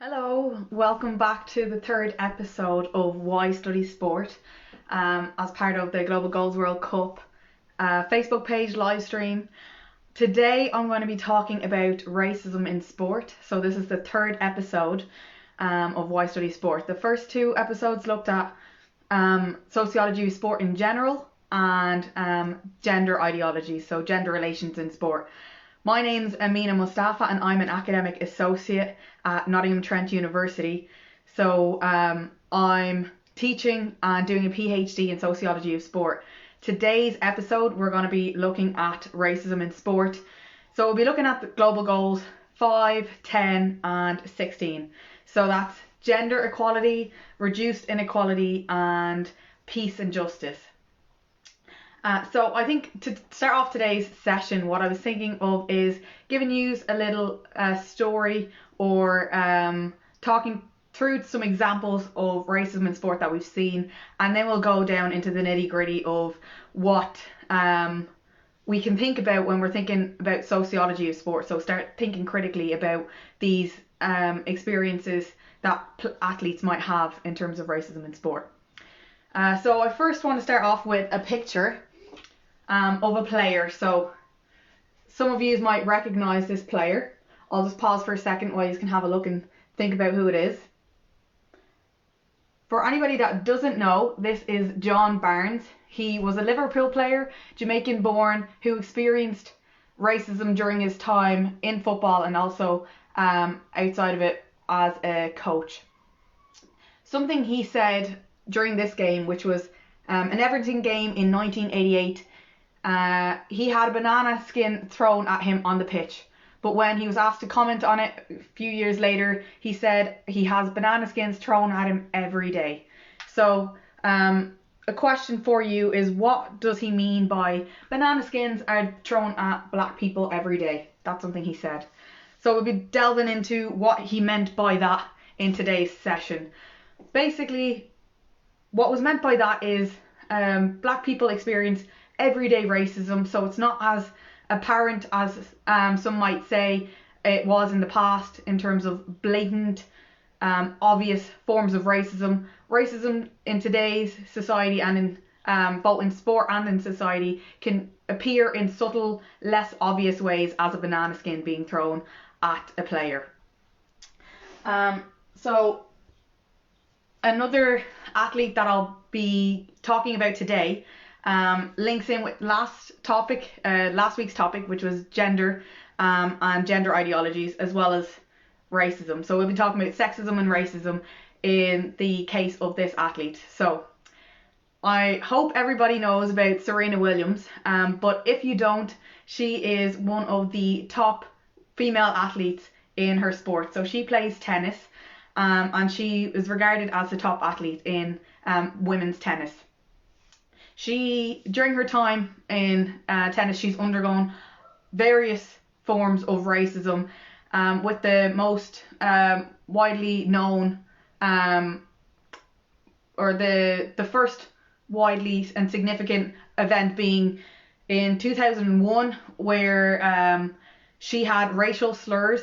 Hello, welcome back to the third episode of Why Study Sport as part of the Global Goals World Cup Facebook page live stream. Today I'm going to be talking about racism in sport. So this is the third episode of Why Study Sport. The first two episodes looked at sociology of sport in general and gender ideology, so gender relations in sport. My name's Amina Moustafa and I'm an academic associate at Nottingham Trent University. So I'm teaching and doing a PhD in sociology of sport. Today's episode we're going to be looking at racism in sport. So we'll be looking at the global goals 5, 10 and 16. So that's gender equality, reduced inequality and peace and justice. So I think to start off today's session, what I was thinking of is giving you a little story or talking through some examples of racism in sport that we've seen, and then we'll go down into the nitty gritty of what we can think about when we're thinking about sociology of sport. So start thinking critically about these experiences that athletes might have in terms of racism in sport. So I first want to start off with a picture of a player. So some of you might recognize this player. I'll just pause for a second while you can have a look and think about who it is. For anybody that doesn't know, this is John Barnes. He was a Liverpool player, Jamaican born, who experienced racism during his time in football and also outside of it as a coach. Something he said during this game, which was an Everton game in 1988, he had a banana skin thrown at him on the pitch. But when he was asked to comment on it a few years later, he said he has banana skins thrown at him every day. So a question for you is, what does he mean by banana skins are thrown at black people every day? That's something he said. So we'll be delving into what he meant by that in today's session. Basically, what was meant by that is black people experience everyday racism, so it's not as apparent as some might say it was in the past in terms of blatant, obvious forms of racism. Racism in today's society and in both in sport and in society can appear in subtle, less obvious ways, as a banana skin being thrown at a player. So another athlete that I'll be talking about today links in with last week's topic, which was gender and gender ideologies, as well as racism. So we'll be talking about sexism and racism in the case of this athlete. So I hope everybody knows about Serena Williams, but if you don't, she is one of the top female athletes in her sport. So she plays tennis, and she is regarded as the top athlete in women's tennis. During her time in tennis, she's undergone various forms of racism, with the most widely known, or the first widely and significant event being in 2001, where she had racial slurs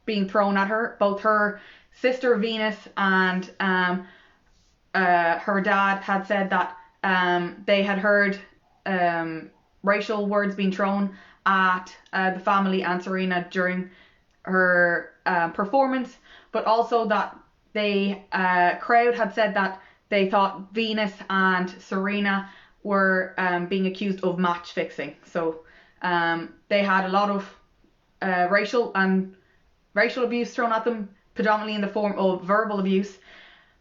being thrown at her. Both her sister Venus and her dad had said that they had heard racial words being thrown at the family and Serena during her performance, but also that the crowd had said that they thought Venus and Serena were being accused of match fixing. So they had a lot of racial abuse thrown at them, predominantly in the form of verbal abuse.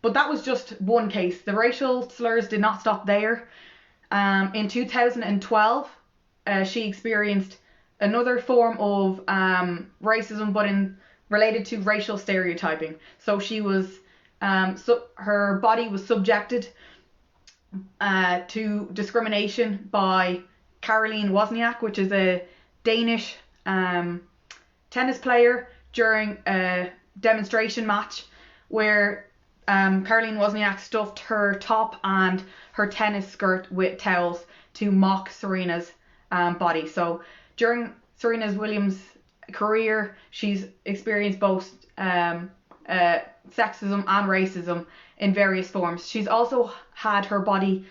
But that was just one case. The racial slurs did not stop there. In 2012, she experienced another form of racism, but related to racial stereotyping. So she was, her body was subjected to discrimination by Caroline Wozniak, which is a Danish tennis player, during a demonstration match where Caroline Wozniak stuffed her top and her tennis skirt with towels to mock Serena's body. So during Serena Williams' career, she's experienced both sexism and racism in various forms. She's also had her body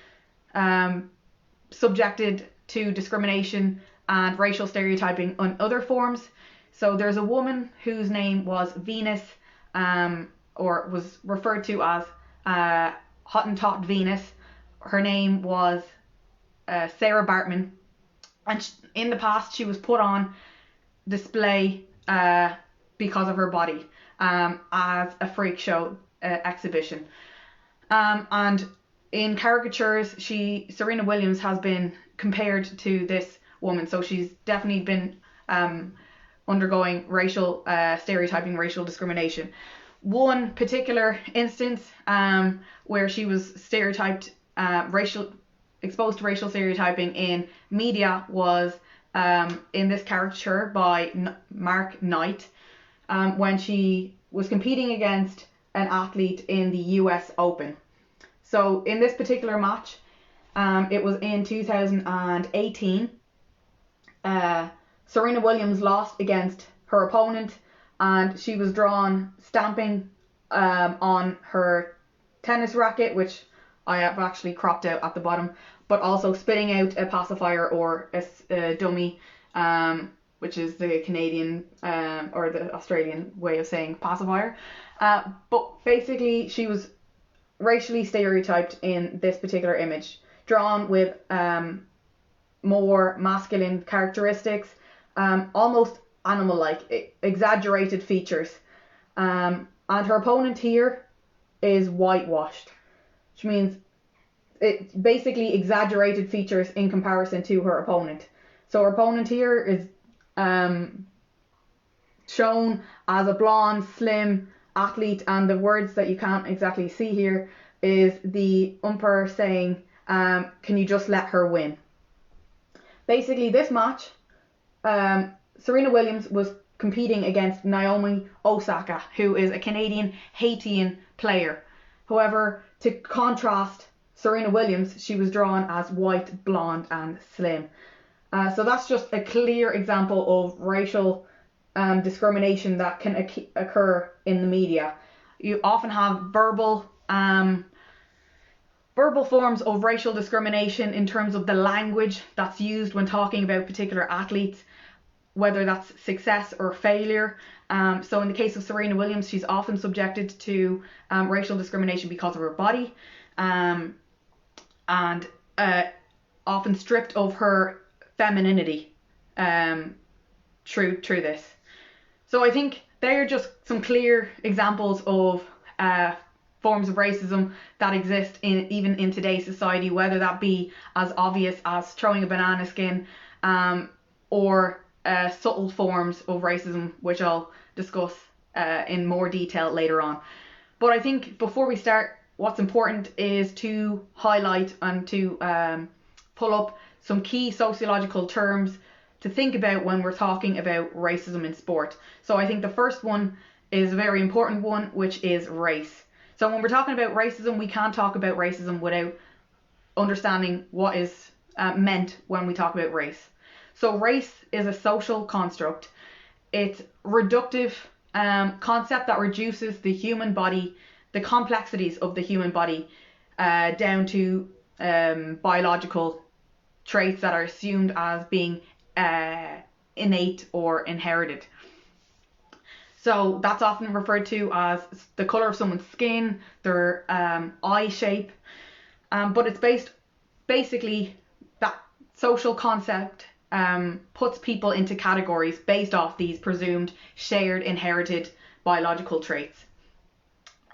subjected to discrimination and racial stereotyping in other forms. So there's a woman whose name was Venus, or was referred to as Hottentot Venus. Her name was Sarah Bartman, and in the past she was put on display because of her body as a freak show exhibition. And in caricatures, Serena Williams has been compared to this woman, so she's definitely been undergoing racial stereotyping, racial discrimination. One particular instance where she was stereotyped, exposed to racial stereotyping in media was in this caricature by Mark Knight, when she was competing against an athlete in the US Open. So in this particular match, it was in 2018, Serena Williams lost against her opponent, and she was drawn stamping on her tennis racket, which I have actually cropped out at the bottom, but also spitting out a pacifier, or a dummy, which is the Canadian or the Australian way of saying pacifier. But basically she was racially stereotyped in this particular image, drawn with more masculine characteristics, almost animal-like, exaggerated features. And her opponent here is whitewashed, which means it basically exaggerated features in comparison to her opponent. So her opponent here is shown as a blonde, slim athlete, and the words that you can't exactly see here is the umpire saying, can you just let her win? Basically, this match, Serena Williams was competing against Naomi Osaka, who is a Canadian Haitian player. However, to contrast Serena Williams, she was drawn as white, blonde, and slim. So that's just a clear example of racial discrimination that can occur in the media. You often have verbal forms of racial discrimination in terms of the language that's used when talking about particular athletes, whether that's success or failure. So in the case of Serena Williams, she's often subjected to racial discrimination because of her body, and often stripped of her femininity through this. So I think they're just some clear examples of forms of racism that exist even in today's society, whether that be as obvious as throwing a banana skin, or subtle forms of racism, which I'll discuss in more detail later on. But I think before we start, what's important is to highlight and to pull up some key sociological terms to think about when we're talking about racism in sport. So I think the first one is a very important one, which is race. So when we're talking about racism, we can't talk about racism without understanding what is meant when we talk about race. So race is a social construct. It's a reductive concept that reduces the human body, the complexities of the human body, down to biological traits that are assumed as being innate or inherited. So that's often referred to as the colour of someone's skin, their eye shape, but it's basically that social concept puts people into categories based off these presumed shared inherited biological traits.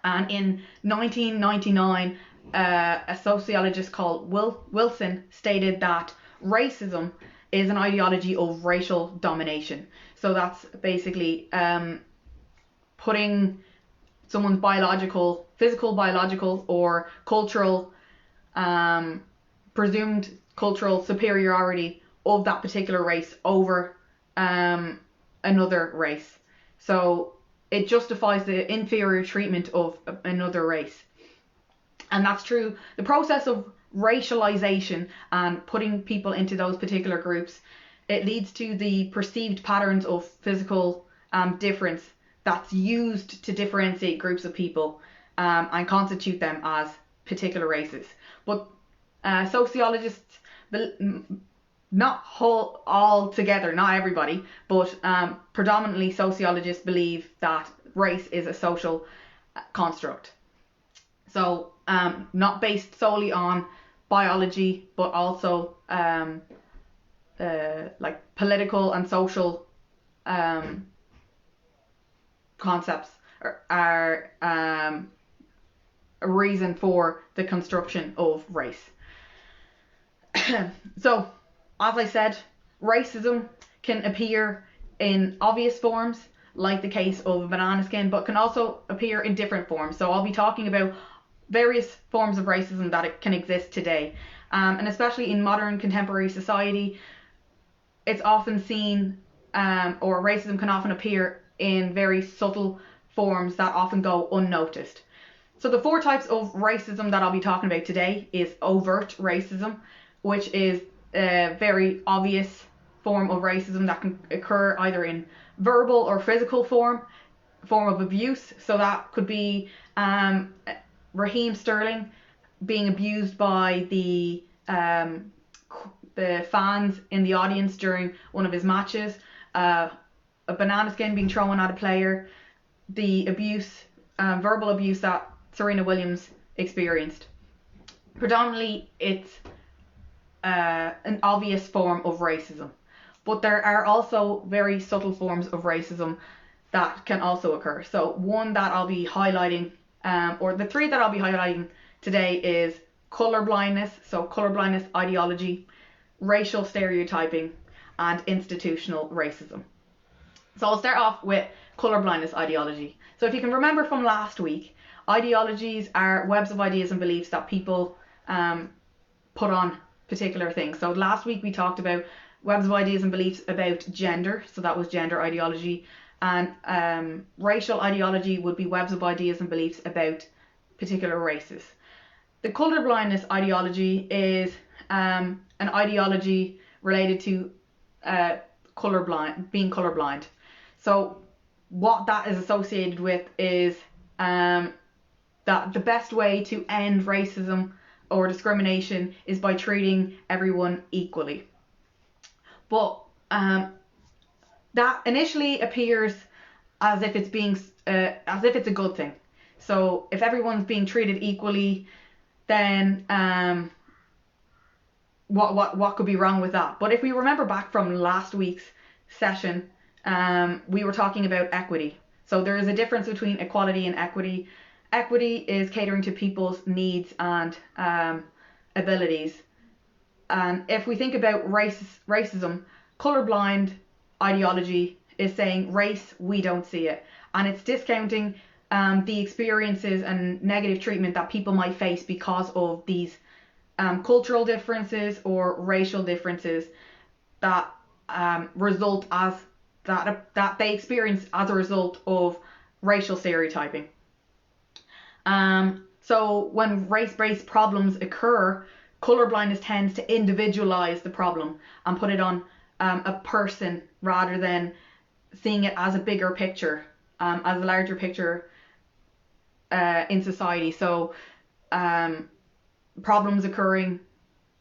And in 1999, a sociologist called Wilson stated that racism is an ideology of racial domination. So that's basically putting someone's physical, biological, or cultural, presumed cultural superiority of that particular race over another race. So it justifies the inferior treatment of another race. And that's true. The process of racialization and putting people into those particular groups, it leads to the perceived patterns of physical difference that's used to differentiate groups of people and constitute them as particular races. But sociologists, not all together, not everybody, but predominantly sociologists believe that race is a social construct. So not based solely on biology, but also like political and social concepts are a reason for the construction of race. So, as I said, racism can appear in obvious forms, like the case of banana skin, but can also appear in different forms. So I'll be talking about various forms of racism that it can exist today. And especially in modern contemporary society, it's often seen, or racism can often appear in very subtle forms that often go unnoticed. So the 4 types of racism that I'll be talking about today is overt racism, which is a very obvious form of racism that can occur either in verbal or physical form of abuse. So that could be Raheem Sterling being abused by the fans in the audience during one of his matches, a banana skin being thrown at a player, the abuse, verbal abuse that Serena Williams experienced. Predominantly, it's an obvious form of racism, but there are also very subtle forms of racism that can also occur. So one that I'll be highlighting, or the 3 that I'll be highlighting today, is colorblindness, so colorblindness ideology, racial stereotyping, and institutional racism. So I'll start off with colorblindness ideology. So if you can remember from last week, ideologies are webs of ideas and beliefs that people put on particular things. So last week we talked about webs of ideas and beliefs about gender, so that was gender ideology, and racial ideology would be webs of ideas and beliefs about particular races. The colorblindness ideology is an ideology related to being colorblind. So what that is associated with is that the best way to end racism or discrimination is by treating everyone equally. But that initially appears as if it's being as if it's a good thing. So if everyone's being treated equally, then what could be wrong with that? But if we remember back from last week's session, we were talking about equity. So there is a difference between equality and equity. Equity is catering to people's needs and abilities. And if we think about racism, colorblind ideology is saying race, we don't see it. And it's discounting the experiences and negative treatment that people might face because of these cultural differences or racial differences that result as that they experience as a result of racial stereotyping. So when race-based problems occur, colorblindness tends to individualize the problem and put it on a person rather than seeing it as a bigger picture, as a larger picture in society. So problems occurring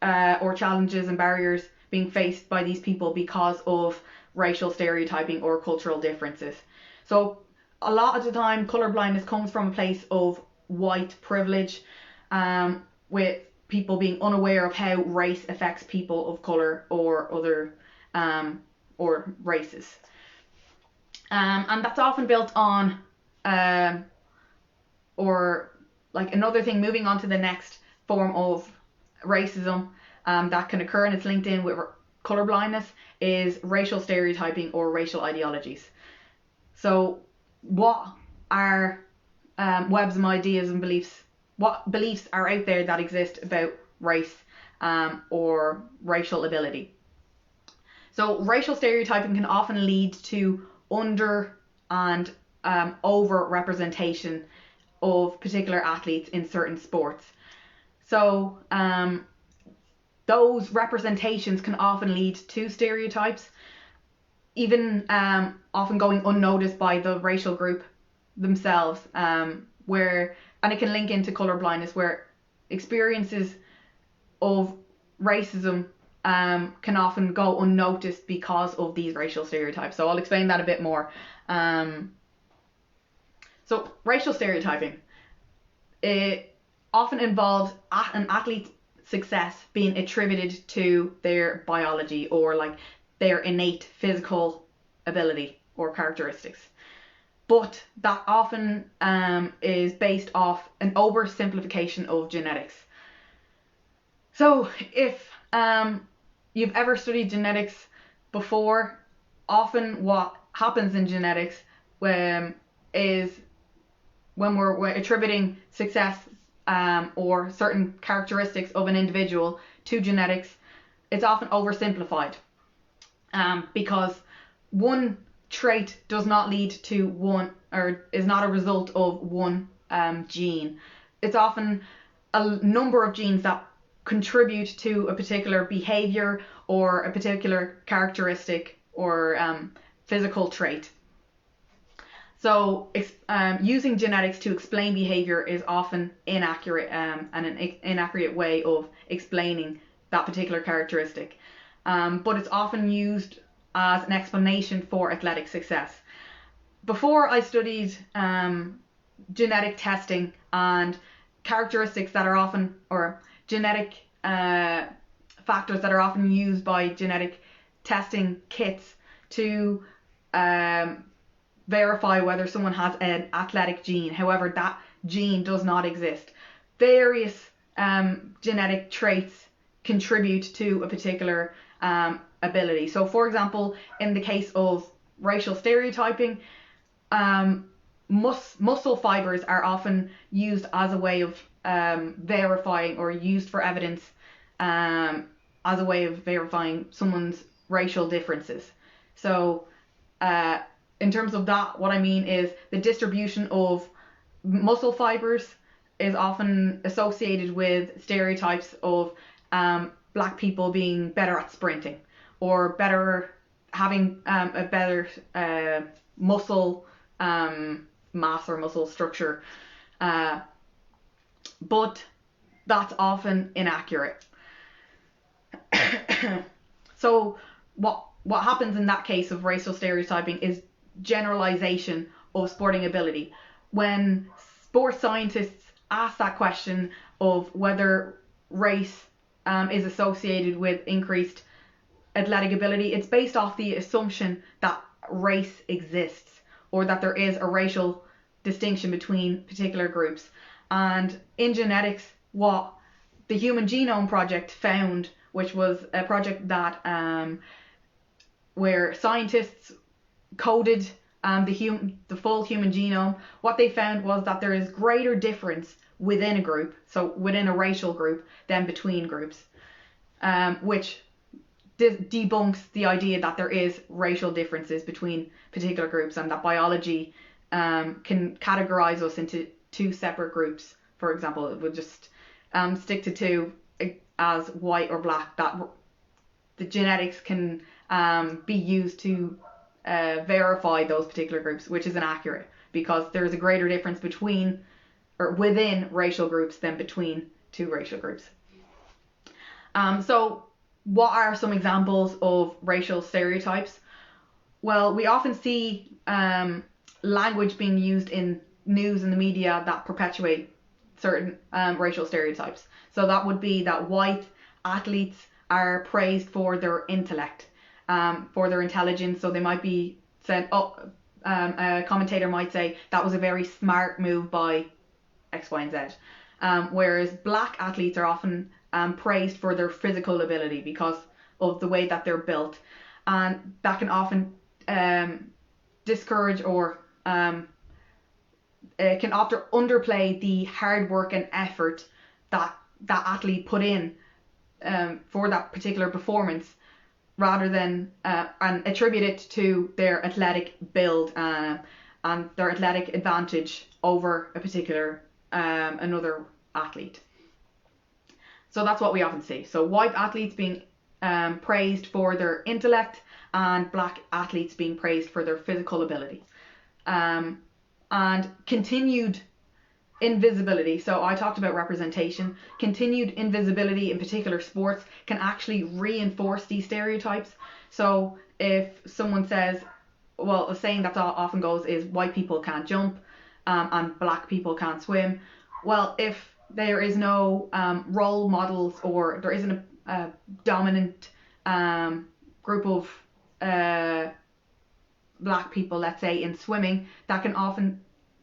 or challenges and barriers being faced by these people because of racial stereotyping or cultural differences. So a lot of the time colorblindness comes from a place of white privilege, with people being unaware of how race affects people of color or other or races. And that's often built on or like another thing, moving on to the next form of racism that can occur, and it's linked in with colorblindness, is racial stereotyping or racial ideologies. So what are webs of ideas and beliefs? What beliefs are out there that exist about race or racial ability? So racial stereotyping can often lead to under and over representation of particular athletes in certain sports. So those representations can often lead to stereotypes, even often going unnoticed by the racial group themselves, and it can link into colorblindness, where experiences of racism can often go unnoticed because of these racial stereotypes. So I'll explain that a bit more. So racial stereotyping, it often involves an athlete's success being attributed to their biology, or like their innate physical ability or characteristics. But that often is based off an oversimplification of genetics. So if you've ever studied genetics before, often what happens in genetics is when we're attributing success or certain characteristics of an individual to genetics, it's often oversimplified, because one trait does not lead to one, or is not a result of one gene. It's often a number of genes that contribute to a particular behavior or a particular characteristic or physical trait. So using genetics to explain behavior is often inaccurate, and an inaccurate way of explaining that particular characteristic. But it's often used as an explanation for athletic success. Before I studied genetic testing and characteristics that are often, or genetic factors that are often used by genetic testing kits to verify whether someone has an athletic gene. However, that gene does not exist. Various genetic traits contribute to a particular ability. So for example, in the case of racial stereotyping, muscle fibers are often used as a way of verifying, or used for evidence as a way of verifying someone's racial differences. So in terms of that, what I mean is the distribution of muscle fibers is often associated with stereotypes of black people being better at sprinting, or better having a better muscle mass or muscle structure, but that's often inaccurate. So what happens in that case of racial stereotyping is generalization of sporting ability. When sports scientists ask that question of whether race is associated with increased athletic ability, it's based off the assumption that race exists, or that there is a racial distinction between particular groups. And in genetics, what the Human Genome Project found, which was a project that where scientists coded the full human genome, what they found was that there is greater difference within a group, so within a racial group, than between groups, which debunks the idea that there is racial differences between particular groups, and that biology can categorize us into two separate groups. For example, it would just stick to two as white or black, that the genetics can be used to verify those particular groups, which is inaccurate, because there is a greater difference between or within racial groups than between two racial groups. So what are some examples of racial stereotypes? Well, we often see language being used in news and the media that perpetuate certain racial stereotypes. So that would be that white athletes are praised for their intellect, for their intelligence. So they might be said, a commentator might say that was a very smart move by X, Y, and Z. Whereas black athletes are often praised for their physical ability because of the way that they're built, and that can often discourage or can often underplay the hard work and effort that that athlete put in for that particular performance, rather than and attribute it to their athletic build and their athletic advantage over a particular another athlete. So that's what we often see. So white athletes being praised for their intellect, and black athletes being praised for their physical ability. And continued invisibility. So I talked about representation. Continued invisibility in particular sports can actually reinforce these stereotypes. So if someone says, well, a saying that often goes is white people can't jump and black people can't swim. Well, if there is no role models, or there isn't a dominant group of black people, let's say, in swimming, that can often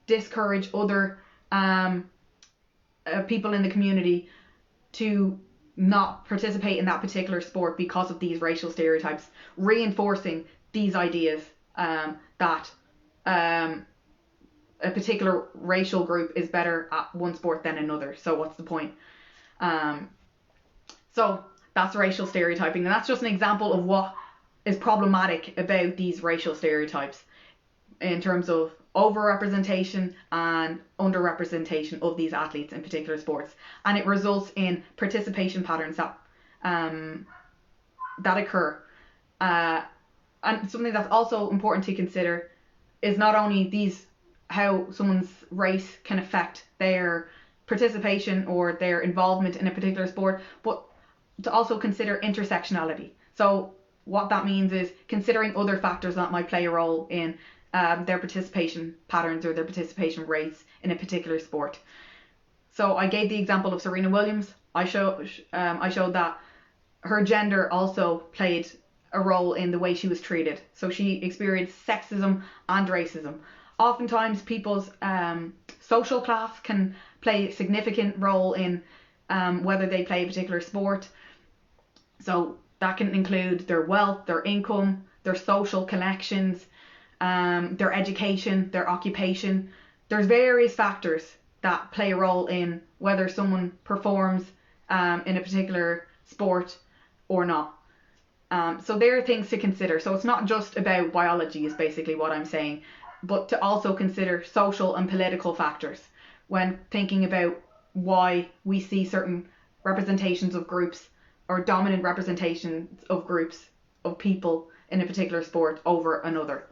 discourage other people in the community to not participate in that particular sport because of these racial stereotypes, reinforcing these ideas that a particular racial group is better at one sport than another. So what's the point? So that's racial stereotyping, and that's just an example of what is problematic about these racial stereotypes in terms of overrepresentation and underrepresentation of these athletes in particular sports, and it results in participation patterns that occur. And something that's also important to consider is not only how someone's race can affect their participation or their involvement in a particular sport, but to also consider intersectionality. So what that means is considering other factors that might play a role in their participation patterns or their participation rates in a particular sport. So I gave the example of Serena Williams. I showed that her gender also played a role in the way she was treated. So she experienced sexism and racism. Oftentimes people's social class can play a significant role in whether they play a particular sport. So that can include their wealth, their income, their social connections, their education, their occupation. There's various factors that play a role in whether someone performs in a particular sport or not. So there are things to consider. So it's not just about biology is basically what I'm saying, but to also consider social and political factors when thinking about why we see certain representations of groups or dominant representations of groups of people in a particular sport over another.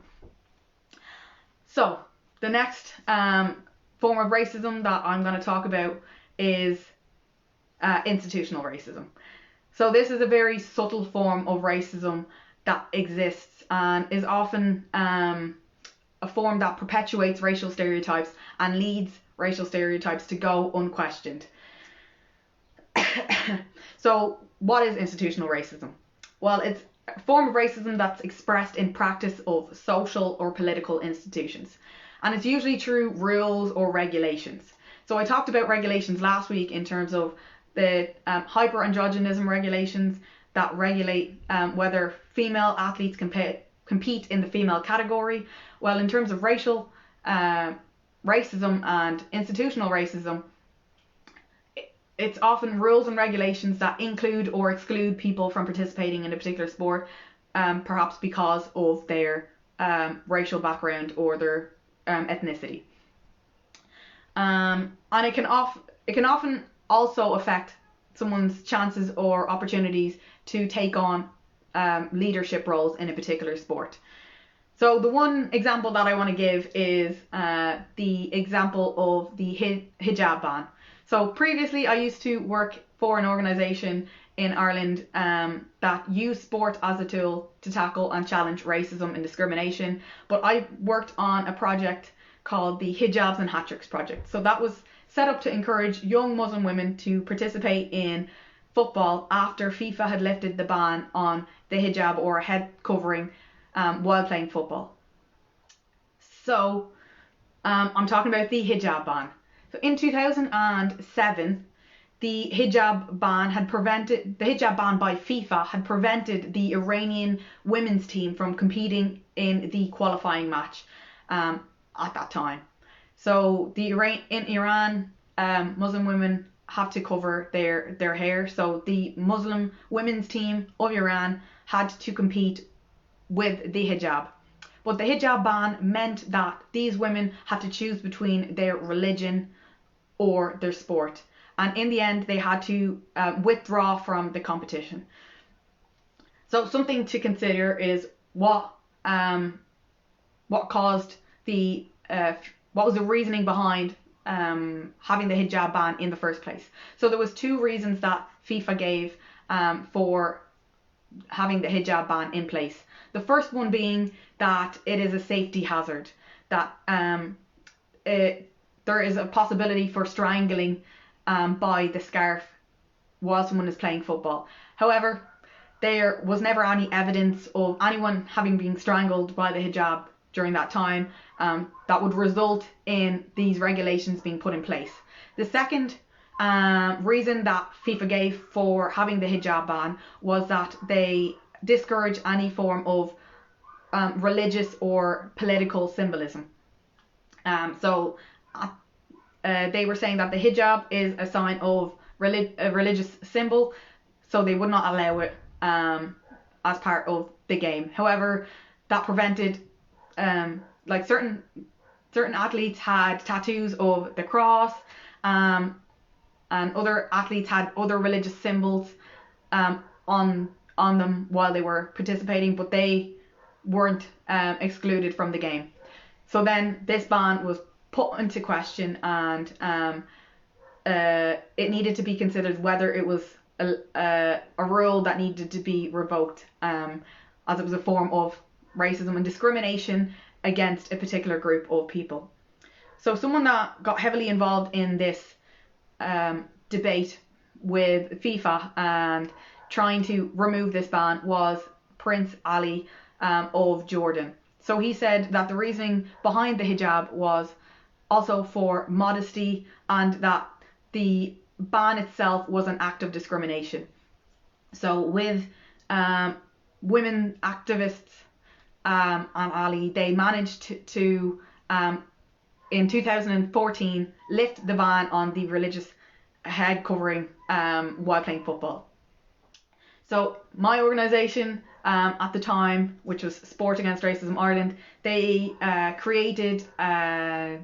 So the next form of racism that I'm going to talk about is institutional racism. So this is a very subtle form of racism that exists and is often a form that perpetuates racial stereotypes and leads racial stereotypes to go unquestioned. So what is institutional racism? Well, it's a form of racism that's expressed in practice of social or political institutions. And it's usually through rules or regulations. So I talked about regulations last week in terms of the hyper-androgenism regulations that regulate whether female athletes can compete in the female category. Well, in terms of racial racism and institutional racism, it's often rules and regulations that include or exclude people from participating in a particular sport, perhaps because of their racial background or their ethnicity. And it can often also affect someone's chances or opportunities to take on leadership roles in a particular sport. So the one example that I want to give is the example of the hijab ban. So previously I used to work for an organisation in Ireland that used sport as a tool to tackle and challenge racism and discrimination. But I worked on a project called the Hijabs and Hat Tricks project. So that was set up to encourage young Muslim women to participate in football after FIFA had lifted the ban on the hijab or a head covering while playing football. So I'm talking about the hijab ban. So in 2007, the hijab ban by FIFA had prevented the Iranian women's team from competing in the qualifying match at that time. So in Iran, Muslim women have to cover their hair. So the Muslim women's team of Iran had to compete with the hijab. But the hijab ban meant that these women had to choose between their religion or their sport. And in the end, they had to withdraw from the competition. So something to consider is what caused what was the reasoning behind having the hijab ban in the first place. So there was two reasons that FIFA gave for having the hijab ban in place. The first one being that it is a safety hazard, that there is a possibility for strangling by the scarf while someone is playing football. However, there was never any evidence of anyone having been strangled by the hijab during that time that would result in these regulations being put in place. The second reason that FIFA gave for having the hijab ban was that they discourage any form of religious or political symbolism. So they were saying that the hijab is a sign of a religious symbol, so they would not allow it as part of the game. However, that prevented like certain athletes had tattoos of the cross, and other athletes had other religious symbols on them while they were participating, but they weren't excluded from the game. So then this ban was put into question, and it needed to be considered whether it was a rule that needed to be revoked, as it was a form of racism and discrimination against a particular group of people. So someone that got heavily involved in this debate with FIFA and trying to remove this ban was Prince Ali of Jordan. So he said that the reasoning behind the hijab was also for modesty, and that the ban itself was an act of discrimination. So with women activists and Ali, they managed to in 2014 lift the ban on the religious head covering while playing football. So my organisation at the time, which was Sport Against Racism Ireland, they created a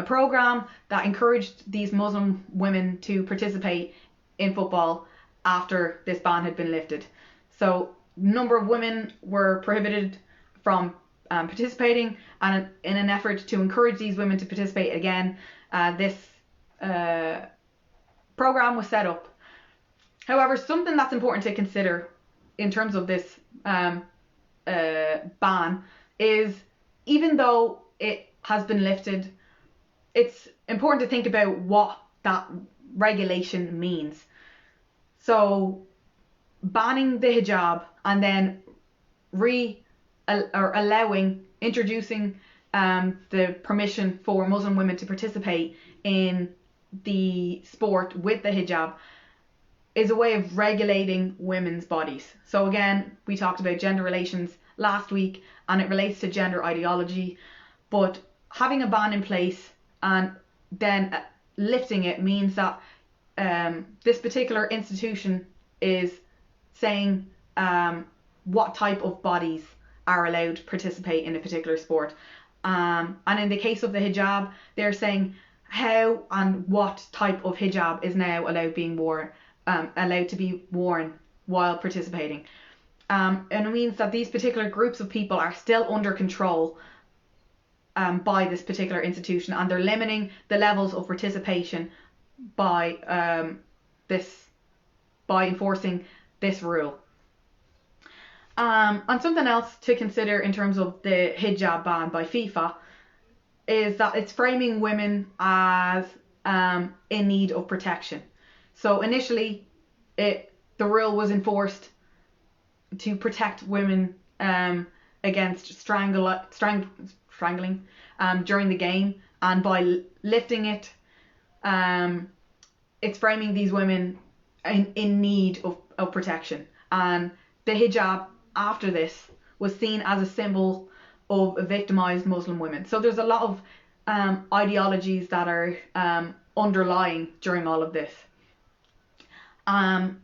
programme that encouraged these Muslim women to participate in football after this ban had been lifted. So a number of women were prohibited from participating, and in an effort to encourage these women to participate again, this programme was set up. However, something that's important to consider in terms of this ban is, even though it has been lifted, it's important to think about what that regulation means. So banning the hijab and then introducing the permission for Muslim women to participate in the sport with the hijab is a way of regulating women's bodies. So again, we talked about gender relations last week, and it relates to gender ideology, but having a ban in place and then lifting it means that this particular institution is saying what type of bodies are allowed to participate in a particular sport. And in the case of the hijab, they're saying how and what type of hijab is now allowed to be worn while participating. And it means that these particular groups of people are still under control by this particular institution, and they're limiting the levels of participation by enforcing this rule. And something else to consider in terms of the hijab ban by FIFA is that it's framing women as in need of protection. So initially, the rule was enforced to protect women against strangling during the game, and by lifting it, it's framing these women in need of protection. And the hijab after this was seen as a symbol of victimized Muslim women. So there's a lot of ideologies that are underlying during all of this. And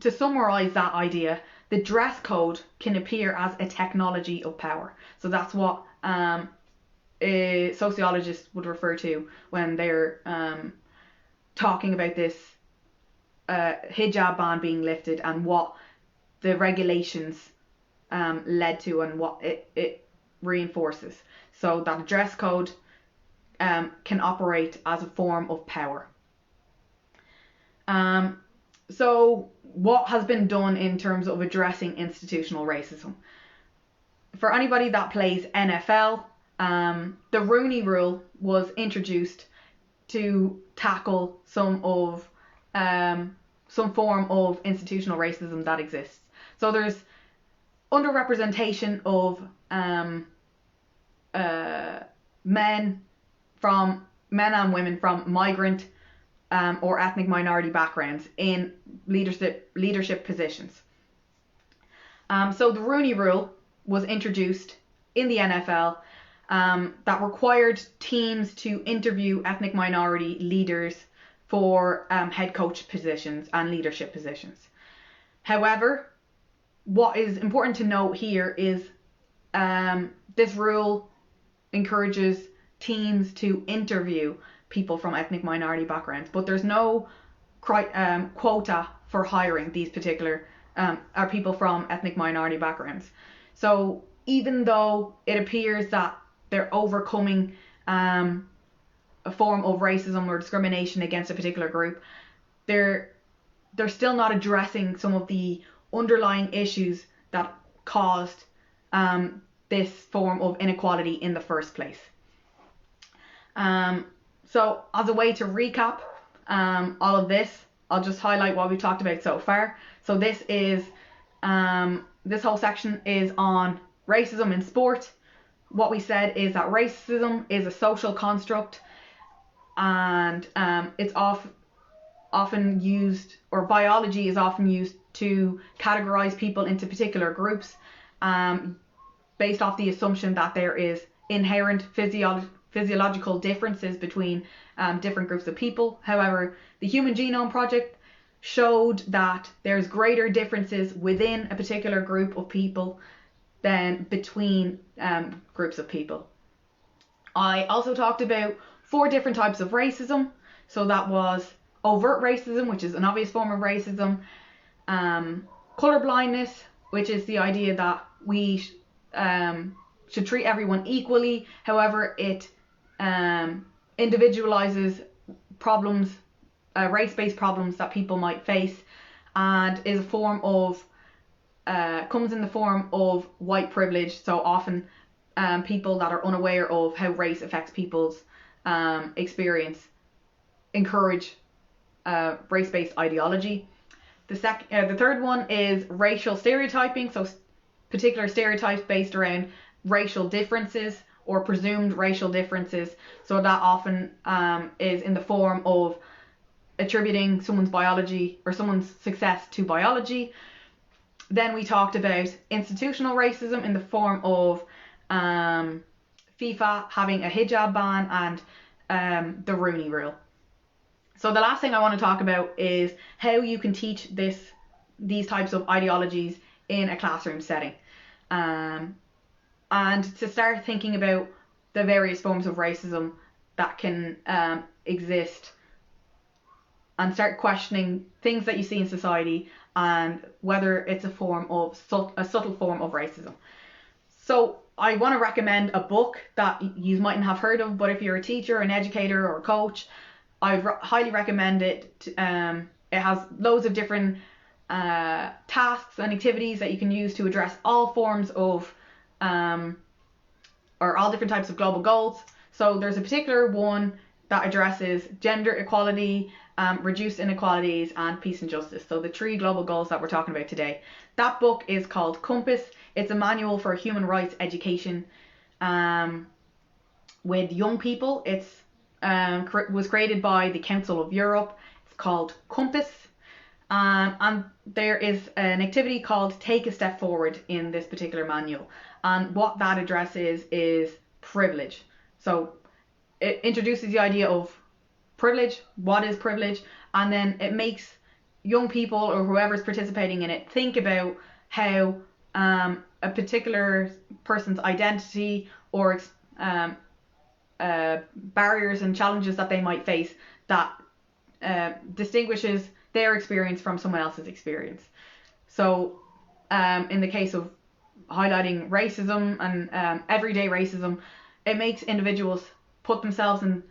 to summarize that idea, the dress code can appear as a technology of power. So that's what a sociologist would refer to when they're talking about this hijab ban being lifted and what the regulations led to and what it reinforces. So that a dress code can operate as a form of power. So what has been done in terms of addressing institutional racism? For anybody that plays NFL, the Rooney Rule was introduced to tackle some form of institutional racism that exists. So there's underrepresentation of men and women from migrant or ethnic minority backgrounds in leadership positions. So the Rooney Rule was introduced in the NFL that required teams to interview ethnic minority leaders for head coach positions and leadership positions. However, what is important to note here is this rule encourages teams to interview people from ethnic minority backgrounds, but there's no quota for hiring these particular people from ethnic minority backgrounds. So even though it appears that they're overcoming a form of racism or discrimination against a particular group, they're still not addressing some of the underlying issues that caused this form of inequality in the first place. So as a way to recap all of this, I'll just highlight what we've talked about so far. So this whole section is on racism in sport. What we said is that racism is a social construct, and it's often used, or biology is often used to categorize people into particular groups based off the assumption that there is inherent physiological differences between different groups of people. However, the Human Genome Project showed that there's greater differences within a particular group of people than between groups of people. I also talked about 4 different types of racism. So that was overt racism, which is an obvious form of racism, colorblindness, which is the idea that we should treat everyone equally. However, it individualizes problems, race-based problems that people might face, and is a form of comes in the form of white privilege. So often people that are unaware of how race affects people's experience encourage race-based ideology. The third one is racial stereotyping, so particular stereotypes based around racial differences or presumed racial differences. So that often is in the form of attributing someone's biology or someone's success to biology. Then we talked about institutional racism in the form of FIFA having a hijab ban and the Rooney Rule. So the last thing I want to talk about is how you can teach these types of ideologies in a classroom setting. And to start thinking about the various forms of racism that can exist, and start questioning things that you see in society and whether it's a subtle form of racism. So I want to recommend a book that you mightn't have heard of, but if you're a teacher, an educator, or a coach, I highly recommend it. It has loads of different tasks and activities that you can use to address all forms of or all different types of global goals. So there's a particular one that addresses gender equality, reduced inequalities, and peace and justice. So the 3 global goals that we're talking about today. That book is called Compass. It's a manual for human rights education with young people. It's was created by the Council of Europe. It's called Compass. And there is an activity called Take a Step Forward in this particular manual. And what that addresses is privilege. So it introduces the idea of privilege, what is privilege, and then it makes young people or whoever's participating in it think about how a particular person's identity or barriers and challenges that they might face that distinguishes their experience from someone else's experience. So in the case of highlighting racism and everyday racism, it makes individuals put themselves in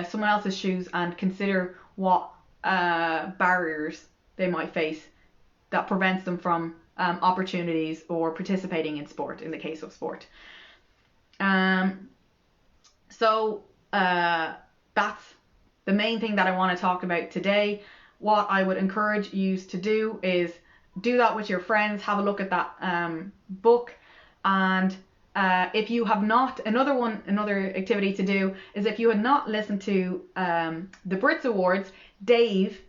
someone else's shoes and consider what barriers they might face that prevents them from opportunities or participating in sport, in the case of sport. So that's the main thing that I want to talk about today. What I would encourage you to do is do that with your friends. Have a look at that book. And if you have not, another activity to do is, if you had not listened to the Brits Awards, Dave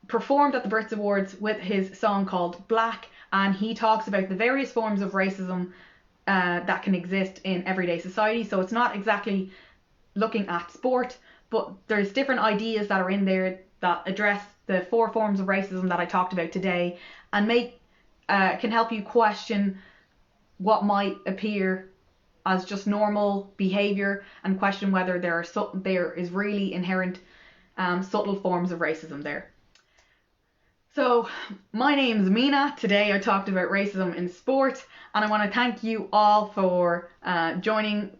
performed at the Brits Awards with his song called Black, and he talks about the various forms of racism that can exist in everyday society. So it's not exactly looking at sport, but there's different ideas that are in there that address the 4 forms of racism that I talked about today, and can help you question what might appear as just normal behavior, and question whether there is really inherent subtle forms of racism there. So my name's Amina. Today I talked about racism in sport, and I want to thank you all for joining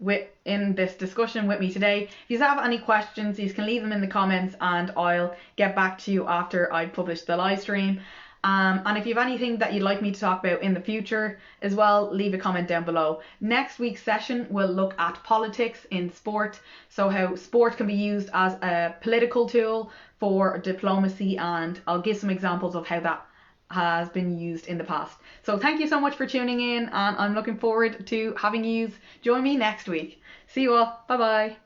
in this discussion with me today. If you have any questions, you can leave them in the comments and I'll get back to you after I publish the live stream. And if you have anything that you'd like me to talk about in the future as well, leave a comment down below. Next week's session will look at politics in sport, so how sport can be used as a political tool for diplomacy, and I'll give some examples of how that has been used in the past. So thank you so much for tuning in, and I'm looking forward to having you join me next week. See you all. Bye bye.